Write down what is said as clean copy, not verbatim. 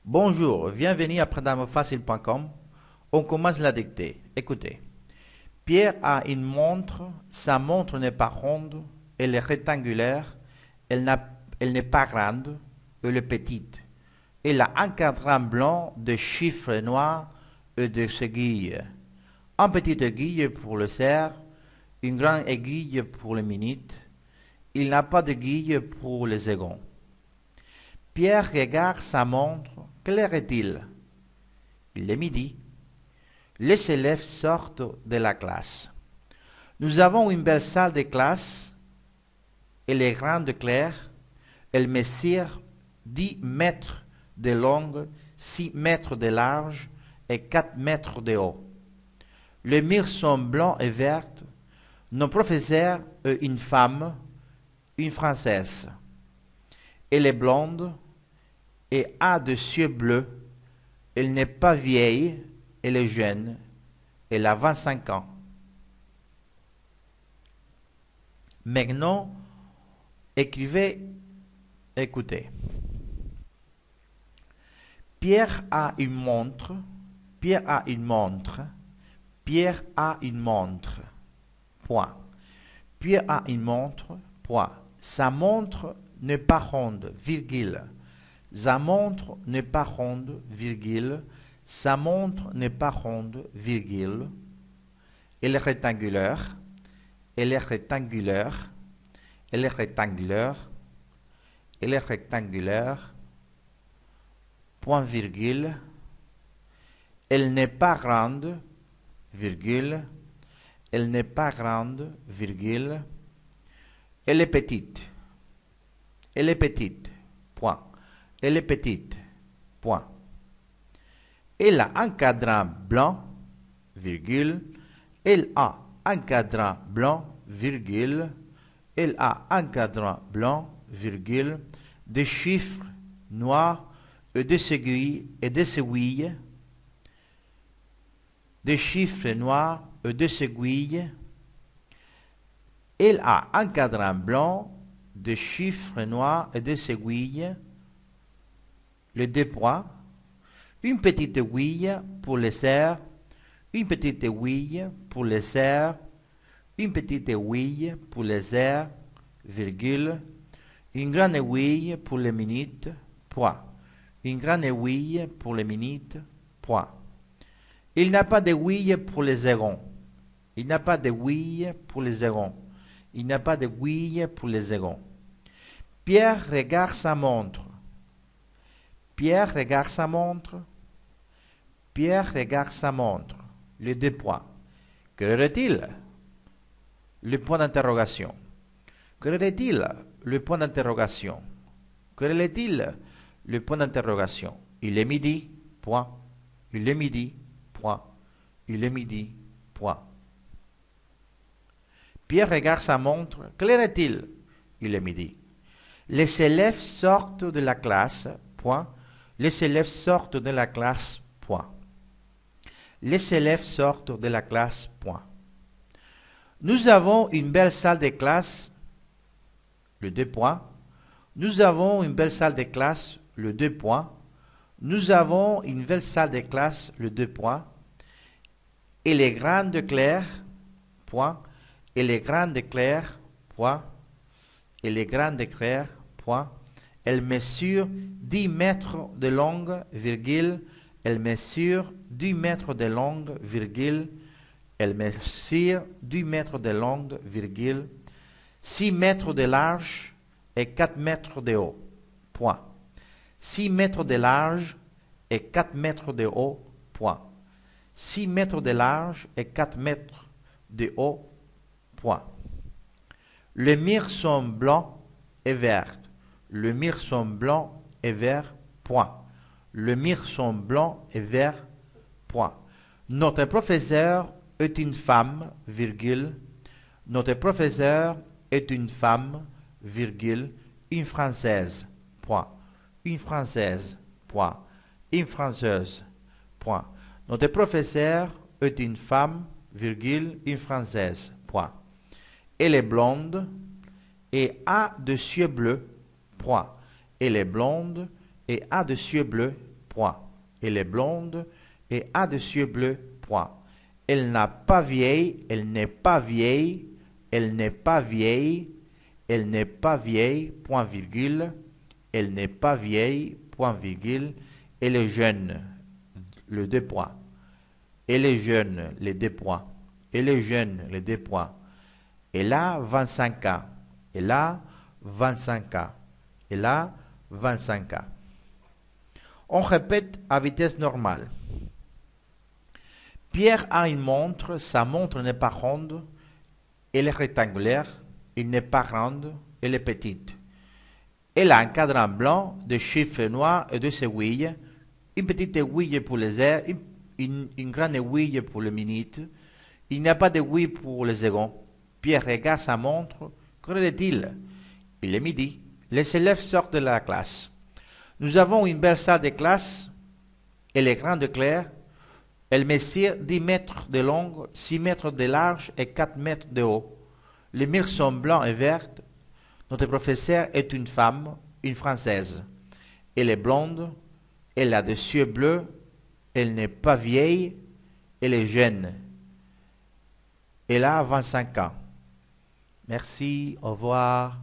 Bonjour, bienvenue à prédamefacile.com. On commence la dictée. Écoutez. Pierre a une montre, sa montre n'est pas ronde, elle est rectangulaire, elle n'est pas grande, elle est petite. Elle a un cadran blanc de chiffres noirs et de aiguilles. Une petite aiguille pour le cerf, une grande aiguille pour les minutes. Il n'a pas d'aiguille pour les secondes. Pierre regarde sa montre. Quelle heure est-il? Il est midi. Les élèves sortent de la classe. Nous avons une belle salle de classe. Elle est grande claire. Elle mesure 10 mètres de long, 6 mètres de large et 4 mètres de haut. Les murs sont blancs et verts. Nos professeurs est une femme, une Française. Elle est blonde et a des yeux bleus. Elle n'est pas vieille, elle est jeune. Elle a 25 ans. Maintenant, écrivez, écoutez. Pierre a une montre. Pierre a une montre. Pierre a une montre. Point. Pierre a une montre. Point. Sa montre n'est pas ronde, virgule. Sa montre n'est pas ronde, virgule. Sa montre n'est pas ronde, virgule. Elle est rectangulaire. Elle est rectangulaire. Elle est rectangulaire. Elle est rectangulaire. Point virgule. Elle n'est pas grande, virgule. Elle n'est pas grande, virgule. Elle est petite. Elle est petite. Point. Elle est petite. Point. Elle a un cadran blanc, virgule. Elle a un cadran blanc, virgule. Elle a un cadran blanc, virgule. Des chiffres noirs et des aiguilles et des aiguilles. Des chiffres noirs et des aiguilles. Elle a un cadran blanc, des chiffres noirs et des aiguilles. Les deux points. Une petite aiguille pour les cerfs. Une petite aiguille pour les cerfs. Une petite aiguille pour les cerfs, virgule. Une grande aiguille pour les minutes, point. Une grande aiguille pour les minutes, point. Il n'a pas d'aiguille pour les secondes. Il n'a pas d'aiguille pour les secondes. Il n'a pas d'aiguille pour les secondes. Pierre regarde sa montre. Pierre regarde sa montre. Pierre regarde sa montre. Les deux points. Que est-il? Le point d'interrogation. Que est-il? Le point d'interrogation. Que est-il? Le point d'interrogation. Il est midi. Point. Il est midi. Point. Il est midi. Point. Pierre regarde sa montre. Quelle heure est-il? Il est midi. Les élèves sortent de la classe. Point. Les élèves sortent de la classe. Point. Les élèves sortent de la classe. Point. Nous avons une belle salle de classe. Le deux points. Nous avons une belle salle de classe. Le deux points. Nous avons une belle salle de classe. Le deux points. Elle est grande claire. Point. Elle est grande claire. Point. Elle est grande claire. Point. Elle mesure 10 mètres de long, virgule. Elle mesure 10 mètres de long, virgule. Elle mesure 10 mètres de long, virgule. 6 mètres de large et 4 mètres de haut. Point. 6 mètres de large et 4 mètres de haut. Point. 6 mètres de large et 4 mètres de haut. Point. Les murs sont blancs et verts. Les murs sont blancs et verts. Point. Les murs sont blancs et verts. Point. Notre professeur est une femme, virgule. Notre professeur est une femme, virgule, une Française, point. Une Française, point. Une Française, point. Notre professeur est une femme, virgule, une Française, point. Elle est blonde et a des yeux bleus, point. Elle est blonde et a des yeux bleus, point. point. Elle est blonde et a des yeux bleus, point. Elle n'a pas vieille, elle n'est pas vieille, elle n'est pas vieille, elle n'est pas vieille, point virgule, elle n'est pas vieille, point virgule, elle est jeune, le deux points. Elle est jeune, les deux points. Elle est jeune, les deux points. Elle a 25 ans. Elle a 25 ans. Elle a 25 ans. On répète à vitesse normale. Pierre a une montre, sa montre n'est pas ronde, elle est rectangulaire, elle n'est pas ronde, elle est petite. Elle a un cadran blanc, des chiffres noirs et deux aiguilles, une petite aiguille pour les heures, une grande aiguille pour les minutes. Il n'y a pas d'aiguille pour les secondes. Pierre regarde sa montre. Qu'en est-il? Il est midi. Les élèves sortent de la classe. Nous avons une belle salle de classe. Elle est grande et claire. Elle mesure 10 mètres de long, 6 mètres de large et 4 mètres de haut. Les murs sont blancs et verts. Notre professeure est une femme, une Française. Elle est blonde. Elle a des yeux bleus. Elle n'est pas vieille. Elle est jeune. Elle a 25 ans. Merci, au revoir.